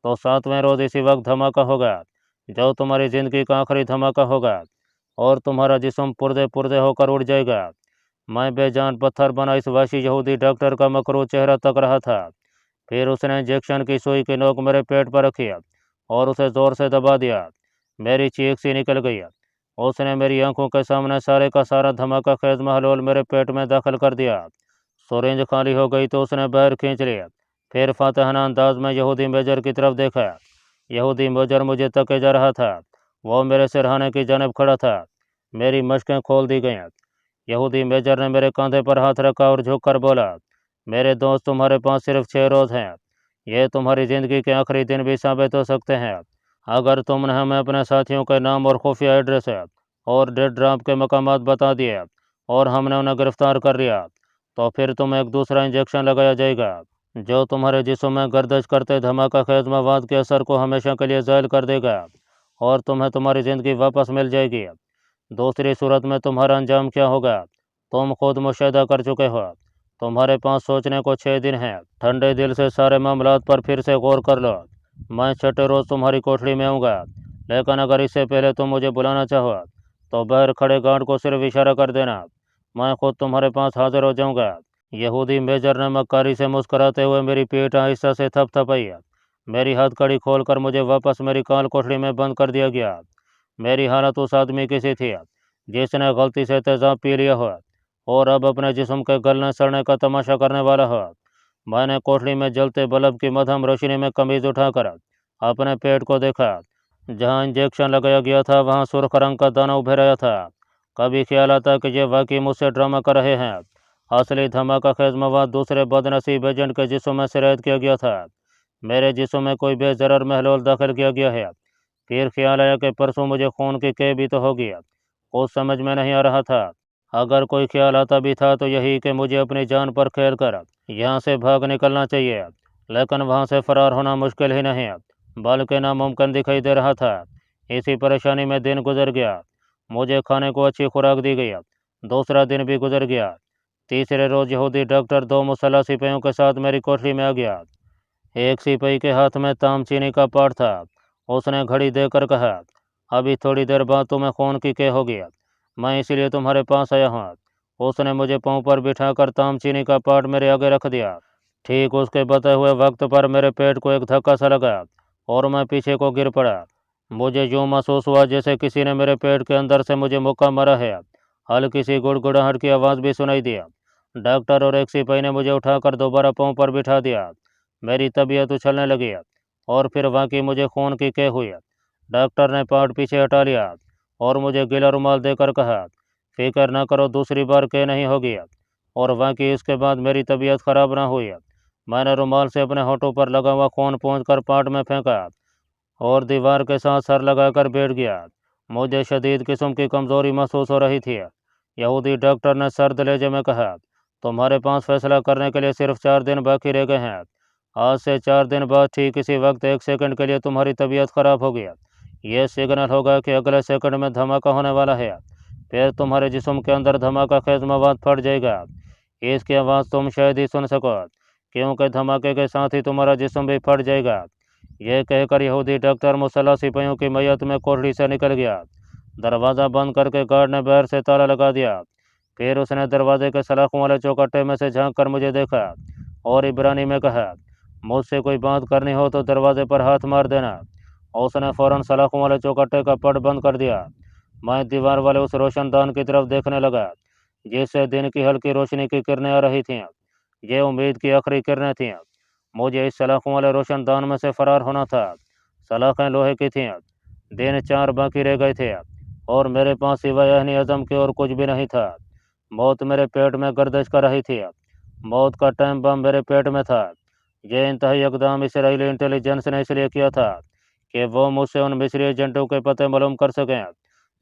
तो 7वें रोज़ इसी वक्त धमाका होगा जो तुम्हारी ज़िंदगी का आखिरी धमाका होगा और तुम्हारा जिस्म पुर्जे पुर्जे होकर उड़ जाएगा। मैं बेजान पत्थर बना इस वहशी यहूदी डॉक्टर का मकरूर चेहरा तक रहा था। फिर उसने इंजेक्शन की सुई की नोक मेरे पेट पर रखी और उसे ज़ोर से दबा दिया। मेरी चीख सी निकल गई। उसने मेरी आंखों के सामने सारे का सारा धमाका खेज महलोल मेरे पेट में दाखिल कर दिया। सुरेंज खाली हो गई तो उसने बाहर खींच लिया। फिर फातहाना अंदाज में यहूदी मेजर की तरफ देखा। यहूदी मेजर मुझे तके जा रहा था। वो मेरे सिरहाने की जानब खड़ा था। मेरी मशकें खोल दी गईं। यहूदी मेजर ने मेरे कंधे पर हाथ रखा और झुककर बोला, मेरे दोस्त, तुम्हारे पास सिर्फ 6 रोज़ हैं। ये तुम्हारी ज़िंदगी के आखिरी दिन भी साबित हो सकते हैं। अगर तुमने हमें अपने साथियों के नाम और खुफिया एड्रेस और डेड ड्राफ्ट के मकामात बता दिए और हमने उन्हें गिरफ्तार कर लिया, तो फिर तुम्हें एक दूसरा इंजेक्शन लगाया जाएगा जो तुम्हारे जिस्म में गर्दिश करते धमाका खेज मवाद के असर को हमेशा के लिए ज़ायल कर देगा और तुम्हें तुम्हारी ज़िंदगी वापस मिल जाएगी। दूसरी सूरत में तुम्हारा अंजाम क्या होगा तुम खुद मुशाहिदा कर चुके हो। तुम्हारे पास सोचने को 6 दिन हैं। ठंडे दिल से सारे मामलात पर फिर से गौर कर लो। मैं 6ठे रोज़ तुम्हारी कोठरी में आऊँगा, लेकिन अगर इससे पहले तुम मुझे बुलाना चाहो तो बाहर खड़े गार्ड को सिर्फ इशारा कर देना, मैं खुद तुम्हारे पास हाजिर हो जाऊँगा। यहूदी मेजर ने मक्कारी से मुस्कराते हुए मेरी पीठ आहिस्ता से थपथपाई। मेरी हथकड़ी खोलकर मुझे वापस मेरी काल कोठरी में बंद कर दिया गया। मेरी हालत उस आदमी की सी थी जिसने गलती से तेजाब पी लिया हो और अब अपने जिस्म के गलने सड़ने का तमाशा करने वाला हो। मैंने कोठरी में जलते बल्ब की मध्यम रोशनी में कमीज उठाकर अपने पेट को देखा। जहां इंजेक्शन लगाया गया था वहां सुर्ख रंग का दाना उभर आया था। कभी ख्याल आता कि ये वाकई मुझसे ड्रामा कर रहे हैं। असली धमाका खेज मवाद दूसरे बदनसीब एजेंट के जिस्म में सिरायत किया गया था। मेरे जिस्म में कोई बेजरर महलोल दाखिल किया गया है। फिर ख्याल आया कि परसों मुझे खून की कै भी तो होगी। कुछ समझ में नहीं आ रहा था। अगर कोई ख्याल आता भी था तो यही कि मुझे अपनी जान पर खेल कर यहाँ से भाग निकलना चाहिए, लेकिन वहाँ से फरार होना मुश्किल ही नहीं बल्कि नामुमकिन दिखाई दे रहा था। इसी परेशानी में दिन गुजर गया। मुझे खाने को अच्छी खुराक दी गई। दूसरा दिन भी गुजर गया। तीसरे रोज़ यहूदी डॉक्टर 2 मुसल्लह सिपाहियों के साथ मेरी कोठरी में आ गया। एक सिपाही के हाथ में ताम चीनी का पाट था। उसने घड़ी देकर कहा, अभी थोड़ी देर बाद तुम्हें खून की कै होगी, मैं इसीलिए तुम्हारे पास आया हूँ। उसने मुझे पाँव पर बिठाकर ताम चीनी का पाट मेरे आगे रख दिया। ठीक उसके बताए हुए वक्त पर मेरे पेट को एक धक्का सा लगा और मैं पीछे को गिर पड़ा। मुझे यूँ महसूस हुआ जैसे किसी ने मेरे पेट के अंदर से मुझे मुक्का मारा है। हल्की सी गुड़गुड़ाहट की आवाज़ भी सुनाई दी। डॉक्टर और एक सिपाही ने मुझे उठाकर दोबारा पाँव पर बिठा दिया। मेरी तबीयत उछलने लगी और फिर वाकई मुझे खून की कै हुई। डॉक्टर ने पाट पीछे हटा लिया और मुझे गीला रुमाल देकर कहा, फिक्र न करो, दूसरी बार कै नहीं होगी। और वाकई इसके बाद मेरी तबीयत खराब ना हुई। मैंने रुमाल से अपने होठों पर लगा हुआ खून पोंछकर पाट में फेंका और दीवार के साथ सर लगाकर बैठ गया। मुझे शदीद किस्म की कमज़ोरी महसूस हो रही थी। यहूदी डॉक्टर ने सर्द लहजे में कहा, तुम्हारे पास फैसला करने के लिए सिर्फ 4 दिन बाकी रह गए हैं। आज से 4 दिन बाद ठीक इसी वक्त 1 सेकंड के लिए तुम्हारी तबीयत खराब होगी। यह सिग्नल होगा कि अगले सेकंड में धमाका होने वाला है। फिर तुम्हारे जिस्म के अंदर धमाका खेज मवाद फट जाएगा। इसकी आवाज़ तुम शायद ही सुन सको, क्योंकि धमाके के साथ ही तुम्हारा जिस्म भी फट जाएगा। यह कहकर यहूदी डॉक्टर मुसल्लह सिपाहियों की मैयत में कोठरी से निकल गया। दरवाज़ा बंद करके गार्ड ने बाहर से ताला लगा दिया। फिर उसने दरवाजे के सलाखों वाले चौकट्टे में से झांक कर मुझे देखा और इब्रानी में कहा, मुझसे कोई बात करनी हो तो दरवाजे पर हाथ मार देना। उसने फ़ौरन सलाखों वाले चौकट्टे का पट बंद कर दिया। मैं दीवार वाले उस रोशनदान की तरफ देखने लगा जिससे दिन की हल्की रोशनी की किरणें आ रही थीं। ये उम्मीद की आखिरी किरणें थीं। मुझे इस सलाखों वाले रोशनदान में से फरार होना था। सलाखें लोहे की थीं। दिन 4 बाकी रह गए थे और मेरे पास सिवाय अहनी अज़म के और कुछ भी नहीं था। मौत मेरे पेट में गर्दिश कर रही थी। मौत का टाइम बम मेरे पेट में था। यह इंतहाई इक़दाम इसराइली इंटेलिजेंस ने इसलिए किया था कि वो मुझसे उन मिस्री एजेंटों के पते मालूम कर सकें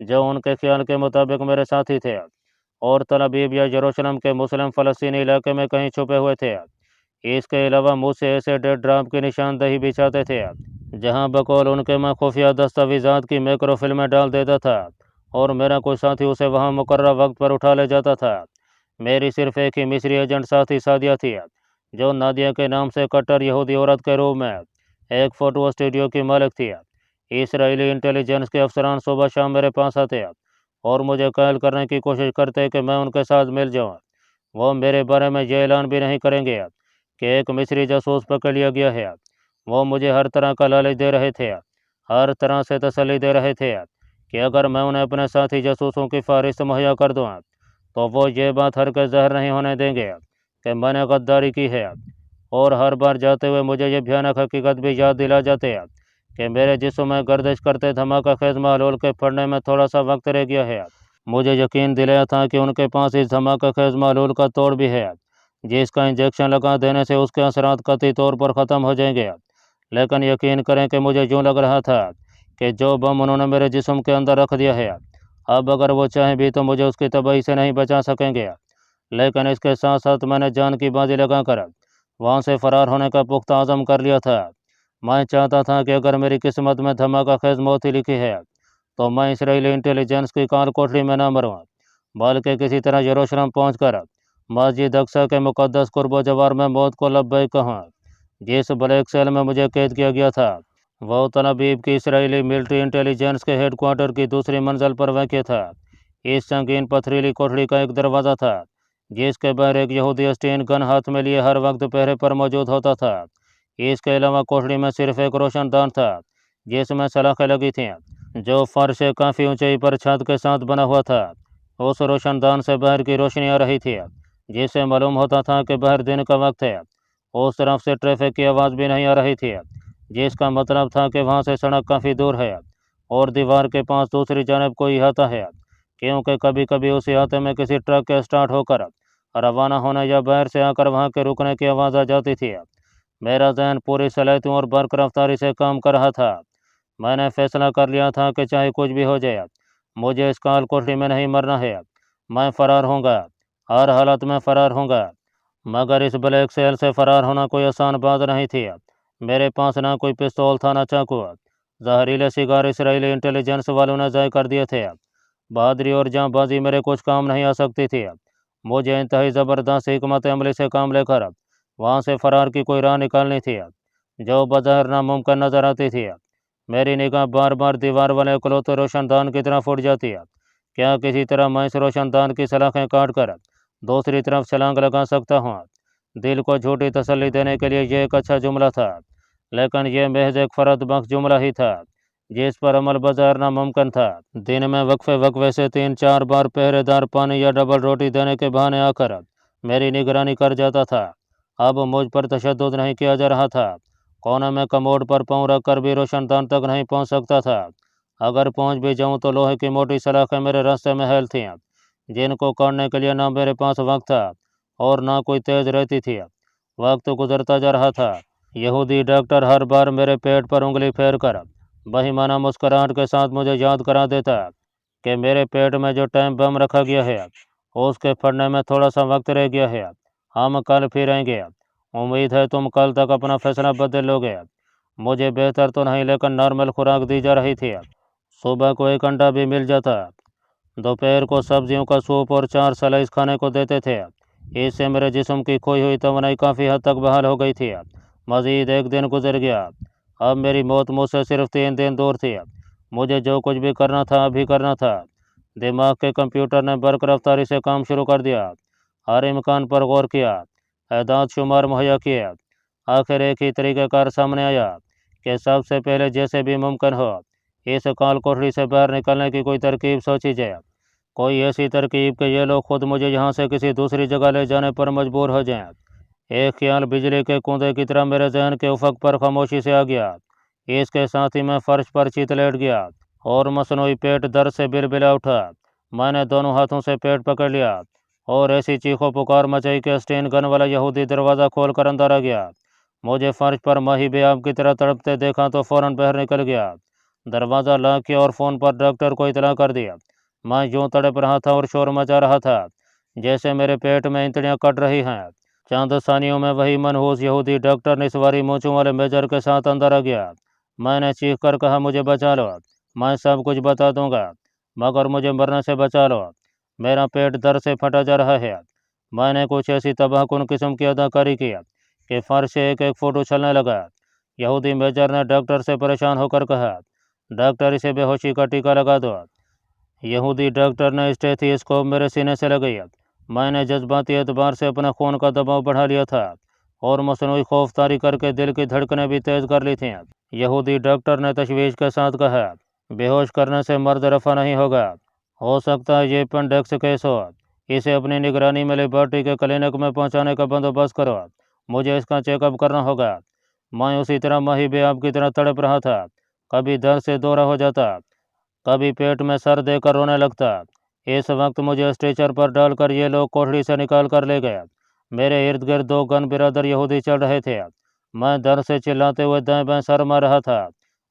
जो उनके ख्याल के मुताबिक मेरे साथी थे और तल अबीब या यरूशलेम के मुस्लिम फ़लस्तीनी इलाके में कहीं छुपे हुए थे। इसके अलावा मुझसे ऐसे डेड ड्राफ्ट की निशानदही भी चाहते थे जहां बकौल उनके मैं खुफिया दस्तावेज़ात की मैक्रो फिल्में डाल देता था और मेरा कोई साथी उसे वहां मुकर्रर वक्त पर उठा ले जाता था। मेरी सिर्फ एक ही मिस्री एजेंट साथी सादिया थी जो नादिया के नाम से कट्टर यहूदी औरत के रूप में एक फ़ोटो स्टूडियो की मालिक थी। इसराइली इंटेलिजेंस के अफसरान सुबह शाम मेरे पास आते और मुझे कायल करने की कोशिश करते कि मैं उनके साथ मिल जाऊँ। वो मेरे बारे में ये ऐलान भी नहीं करेंगे कि एक मिस्री जासूस पकड़ लिया गया है। वो मुझे हर तरह का लालच दे रहे थे, हर तरह से तसल्ली दे रहे थे कि अगर मैं उन्हें अपने साथी जासूसों की फ़हरिस्त मुहैया कर दूँ तो वो ये बात हरगिज़ ज़ाहिर नहीं होने देंगे कि मैंने गद्दारी की है। और हर बार जाते हुए मुझे ये भयानक हकीकत भी याद दिला जाते हैं कि मेरे जिस्म में गर्दिश करते धमाका खेज माहौल के फटने में थोड़ा सा वक्त रह गया है। मुझे यकीन दिलाया था कि उनके पास इस धमाका खेज माहौल का तोड़ भी है, जिसका इंजेक्शन लगा देने से उसके असरात कतई तौर पर ख़त्म हो जाएंगे। लेकिन यकीन करें कि मुझे यूँ लग रहा था कि जो बम उन्होंने मेरे जिस्म के अंदर रख दिया है, अब अगर वो चाहें भी तो मुझे उसकी तबाही से नहीं बचा सकेंगे। लेकिन इसके साथ साथ मैंने जान की बाजी लगाकर वहाँ से फ़रार होने का पुख्ता आज़म कर लिया था। मैं चाहता था कि अगर मेरी किस्मत में धमाका खेज मौत ही लिखी है तो मैं इसराइली इंटेलिजेंस की काल कोठरी में न मरूँ, बल्कि किसी तरह यरूशलेम पहुँचकर मस्जिद अक्सा के मुक़द्दस कुर्बो जवार में मौत को लब्बैक कहूँ। जिस ब्लैक सेल में मुझे कैद किया गया था वो तल अवीव की इसराइली मिलिट्री इंटेलिजेंस के हेडक्वार्टर की दूसरी मंजिल पर वाक़ था। इस संगीन पथरीली कोठरी का एक दरवाज़ा था जिसके बाहर एक यहूदी स्टेन गन हाथ में लिए हर वक्त पहरे पर मौजूद होता था। इसके अलावा कोठरी में सिर्फ एक रोशनदान था जिसमें सलाखें लगी थीं, जो फर्श से काफ़ी ऊंचाई पर छत के साथ बना हुआ था। उस रोशनदान से बाहर की रोशनी आ रही थी जिससे मालूम होता था कि बाहर दिन का वक्त है। उस तरफ से ट्रैफिक की आवाज़ भी नहीं आ रही थी, जिसका मतलब था कि वहाँ से सड़क काफ़ी दूर है और दीवार के पास दूसरी जानब कोई अहाता है, क्योंकि कभी कभी उस अहाते में किसी ट्रक के स्टार्ट होकर रवाना होने या बाहर से आकर वहाँ के रुकने की आवाज़ आ जाती थी। मेरा जहन पूरी सलाहियतों और बर्क रफ्तारी से काम कर रहा था। मैंने फैसला कर लिया था कि चाहे कुछ भी हो जाए मुझे इस काल कोठरी में नहीं मरना है। मैं फ़रार होऊंगा, हर हालत में फ़रार होऊंगा। मगर इस ब्लैक सेल से फ़रार होना कोई आसान बात नहीं थी। मेरे पास ना कोई पिस्तौल था ना चाकू। जहरीले सिगार इसराइली इंटेलिजेंस वालों ने ज़ाय कर दिए थे। बहादुरी और जाँबाजी मेरे कुछ काम नहीं आ सकती थी। मुझे इंतहाई ज़बरदस्त हिकमत अमली से काम लेकर वहाँ से फ़रार की कोई राह निकालनी थी, जो बज़ाहिर नामुमकिन नज़र आती थी। मेरी निगाह बार बार दीवार वाले इकलौते रोशनदान की तरफ उठ जाती है। क्या किसी तरह मैं इस रोशनदान की सलाखें काट कर दूसरी तरफ छलांग लगा सकता हूँ? दिल को झूठी तसल्ली देने के लिए यह एक अच्छा जुमला था, लेकिन यह महज एक फ़र्द बख्श जुमला ही था जिस पर अमल बज़ाहिर नामुमकिन था। दिन में वक्फे वक्फे से 3-4 बार पहरेदार पानी या डबल रोटी देने के बहाने आकर मेरी निगरानी कर जाता था। अब मुझ पर तशद्दुद नहीं किया जा रहा था। कोने में कमोड पर पाँव रख कर भी रोशनदान तक नहीं पहुँच सकता था। अगर पहुँच भी जाऊँ तो लोहे की मोटी सलाखें मेरे रास्ते में हेल थीं, जिनको काटने के लिए ना मेरे पास वक्त था और ना कोई तेज़ रहती थी। वक्त गुजरता जा रहा था। यहूदी डॉक्टर हर बार मेरे पेट पर उंगली फेर कर बहिमाना मुस्कुराहट के साथ मुझे याद करा देता कि मेरे पेट में जो टाइम बम रखा गया है उसके फटने में थोड़ा सा वक्त रह गया है। हम कल फिर आएंगे। उम्मीद है तुम कल तक अपना फैसला बदल लोगे। मुझे बेहतर तो नहीं, लेकिन नॉर्मल खुराक दी जा रही थी। सुबह को एक अंडा भी मिल जाता। दोपहर को सब्जियों का सूप और 4 स्लाइस खाने को देते थे। इससे मेरे जिस्म की खोई हुई तवानाई काफ़ी हद तक बहाल हो गई थी। मज़ीद एक दिन गुजर गया। अब मेरी मौत मुझसे सिर्फ 3 दिन दूर थी। मुझे जो कुछ भी करना था अभी करना था। दिमाग के कंप्यूटर ने बर्क रफ्तारी से काम शुरू कर दिया। हर इम्कान पर गौर किया, एदाद शुमार मुहैया किए। आखिर एक ही तरीक़ाकार सामने आया कि सबसे पहले जैसे भी मुमकिन हो इस काल कोठरी से बाहर निकलने की कोई तरकीब सोची जाए। कोई ऐसी तरकीब कि ये लोग खुद मुझे यहाँ से किसी दूसरी जगह ले जाने पर मजबूर हो जाएं। एक ख्याल बिजली के कूदे की तरह मेरे जहन के उफक पर खामोशी से आ गया। इसके साथ ही मैं फर्श पर चित लेट गया और मसनूई पेट दर्द से बिलबिला उठा। मैंने दोनों हाथों से पेट पकड़ लिया और ऐसी चीखों पुकार मचाई कि स्टेन गन वाला यहूदी दरवाज़ा खोल कर अंदर आ गया। मुझे फर्श पर माही बेआब की तरह तड़पते देखा तो फ़ौरन बाहर निकल गया। दरवाज़ा लॉक किया और फ़ोन पर डॉक्टर को इतला कर दिया। मैं यूँ तड़प रहा था और शोर मचा रहा था जैसे मेरे पेट में इंतड़ियाँ कट रही हैं। चंद सानियों में वही मनहूस यहूदी डॉक्टर निस्वारी मूँछों वाले मेजर के साथ अंदर आ गया। मैंने चीख कर कहा, मुझे बचा लो, मैं सब कुछ बता दूंगा, मगर मुझे मरने से बचा लो। मेरा पेट दर्द से फटा जा रहा है। मैंने कुछ ऐसी तबाहकुन किस्म की अदाकारी की कि फर्श से एक एक फुट उछलने लगा। यहूदी मेजर ने डॉक्टर से परेशान होकर कहा, डॉक्टर इसे बेहोशी का टीका लगा दो। यहूदी डॉक्टर ने स्टेथोस्कोप मेरे सीने से लगाया। मैंने जज्बाती एतबार से अपने खून का दबाव बढ़ा लिया था और मसनूई खौफ तारी करके दिल की धड़कनें भी तेज कर ली थीं। यहूदी डॉक्टर ने तशवीश के साथ कहा, बेहोश करने से मर्द रफा नहीं होगा, हो सकता है ये अपेंडिक्स केस हो। इसे अपनी निगरानी में लिबर्टी के क्लिनिक में पहुंचाने का बंदोबस्त करो, मुझे इसका चेकअप करना होगा। मैं उसी तरह माही बेआब की तरह तड़प रहा था, कभी दर्द से दौरा हो जाता, कभी पेट में सर देकर रोने लगता। इस वक्त मुझे स्ट्रेचर पर डालकर ये लोग कोठड़ी से निकाल कर ले गए। मेरे इर्द गिर्द 2 गन बिरादर यहूदी चल रहे थे। मैं दर्द से चिल्लाते हुए दाएं बाएं सर मार रहा था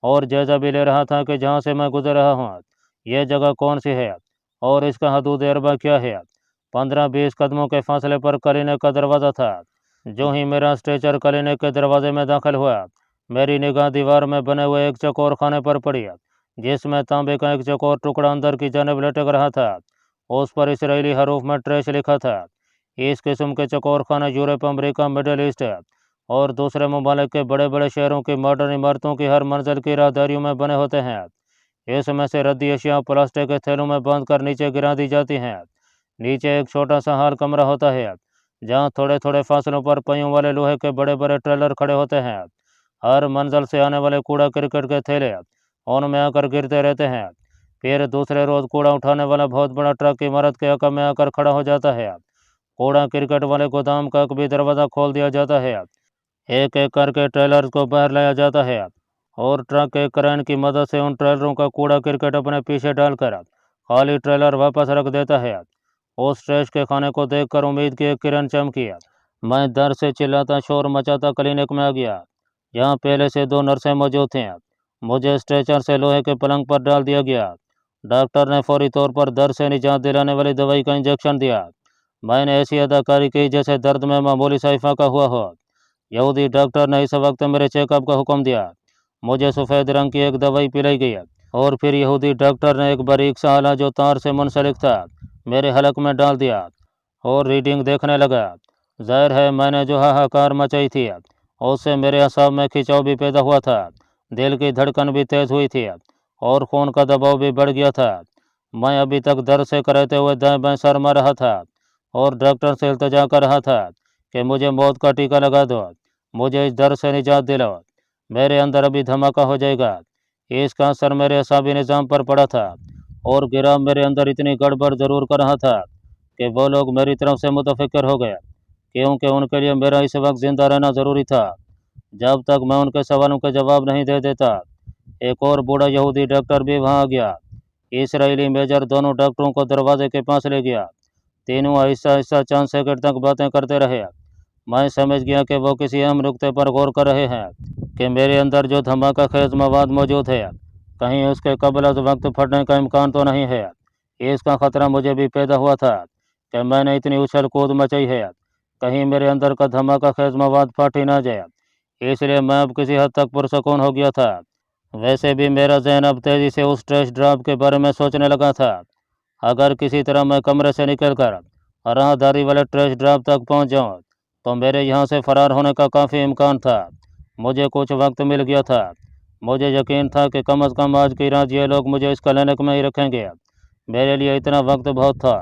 और जायजा भी ले रहा था कि जहाँ से मैं गुजर रहा हूँ यह जगह कौन सी है और इसका हदूद अरबा क्या है। 15-20 कदमों के फासले पर क्लिनिक का दरवाज़ा था। जो ही मेरा स्ट्रेचर क्लिनिक के दरवाजे में दाखिल हुआ, मेरी निगाह दीवार में बने हुए एक चौकोर खाने पर पड़ी, जिसमें तांबे का एक चौकोर टुकड़ा अंदर की जानिब लटक रहा था। उस पर इसराइली हरूफ में ट्रैश लिखा था। इस किस्म के चौकोर खाने यूरोप, अमेरिका, मिडल ईस्ट और दूसरे ममालिक के बड़े बड़े शहरों की मॉडर्न इमारतों की हर मंजिल की राहदारियों में बने होते हैं। इसमें से रद्दी अशिया प्लास्टिक के थैलों में बांध कर नीचे गिरा दी जाती हैं। नीचे एक छोटा सा हॉल कमरा होता है, जहाँ थोड़े थोड़े फासलों पर पहियों वाले लोहे के बड़े बड़े ट्रेलर खड़े होते हैं। हर मंजिल से आने वाले कूड़ा क्रिकेट के थैले उनमें आकर गिरते रहते हैं। फिर दूसरे रोज़ कूड़ा उठाने वाला बहुत बड़ा ट्रक इमारत के अकब में आकर खड़ा हो जाता है। कूड़ा क्रिकेट वाले गोदाम का भी दरवाज़ा खोल दिया जाता है। एक एक करके ट्रेलर्स को बाहर लाया जाता है और ट्रक के क्रेन की मदद से उन ट्रेलरों का कूड़ा क्रिकेट अपने पीछे डालकर खाली ट्रेलर वापस रख देता है। उस ट्रैश के खाने को देखकर उम्मीद की एक किरण चमकी। मैं डर से चिल्लाता शोर मचाता क्लिनिक में आ गया। यहाँ पहले से 2 नर्सें मौजूद थीं। मुझे स्ट्रेचर से लोहे के पलंग पर डाल दिया गया। डॉक्टर ने फौरी तौर पर दर्द से निजात दिलाने वाली दवाई का इंजेक्शन दिया। मैंने ऐसी अदाकारी की जैसे दर्द में मामूली सा इफाका हुआ हो। यहूदी डॉक्टर ने इस वक्त मेरे चेकअप का हुक्म दिया। मुझे सफ़ेद रंग की एक दवाई पिलाई गई और फिर यहूदी डॉक्टर ने एक बारीक सा आला जो तार से मुंसलिक था मेरे हलक में डाल दिया और रीडिंग देखने लगा। जाहिर है मैंने जो हाहाकार मचाई थी उससे मेरे असाब में खिंचाव भी पैदा हुआ था। दिल की धड़कन भी तेज़ हुई थी और खून का दबाव भी बढ़ गया था। मैं अभी तक दर्द से कराते हुए दाएं बाएं सर मार रहा था और डॉक्टर से इल्तिजा कर रहा था कि मुझे मौत का टीका लगा दो, मुझे इस दर्द से निजात दिलाओ, मेरे अंदर अभी धमाका हो जाएगा। इसका असर मेरे असाबी निज़ाम पर पड़ा था और गिरा मेरे अंदर इतनी गड़बड़ ज़रूर कर रहा था कि वो लोग मेरी तरफ से मुतफिक्र हो गए, क्योंकि उनके लिए मेरा इस वक्त ज़िंदा रहना ज़रूरी था जब तक मैं उनके सवालों के जवाब नहीं दे देता। एक और बूढ़ा यहूदी डॉक्टर भी वहाँ आ गया। इसराइली मेजर दोनों डॉक्टरों को दरवाजे के पास ले गया। तीनों आहिस्ता आहिस्ता चंद सेकंड तक बातें करते रहे। मैं समझ गया कि वो किसी अहम नुक्ते पर गौर कर रहे हैं कि मेरे अंदर जो धमाका खेज मवाद मौजूद है कहीं उसके कबल अज़ वक्त फटने का इम्कान तो नहीं है। इसका ख़तरा मुझे भी पैदा हुआ था कि मैंने इतनी उछल कूद मचाई है कहीं मेरे अंदर का धमाका खेज मवाद फट ही ना जाए। इसलिए मैं अब किसी हद तक पुरसकून हो गया था। वैसे भी मेरा ज़हन अब तेज़ी से उस ट्रैश ड्रॉप के बारे में सोचने लगा था। अगर किसी तरह मैं कमरे से निकलकर राहदारी वाले ट्रैश ड्रॉप तक पहुंच जाऊं तो मेरे यहाँ से फ़रार होने का काफ़ी इम्कान था। मुझे कुछ वक्त मिल गया था। मुझे यकीन था कि कम अज़ कम आज की रात ये लोग मुझे इस क्लिनिक में ही रखेंगे। मेरे लिए इतना वक्त बहुत था।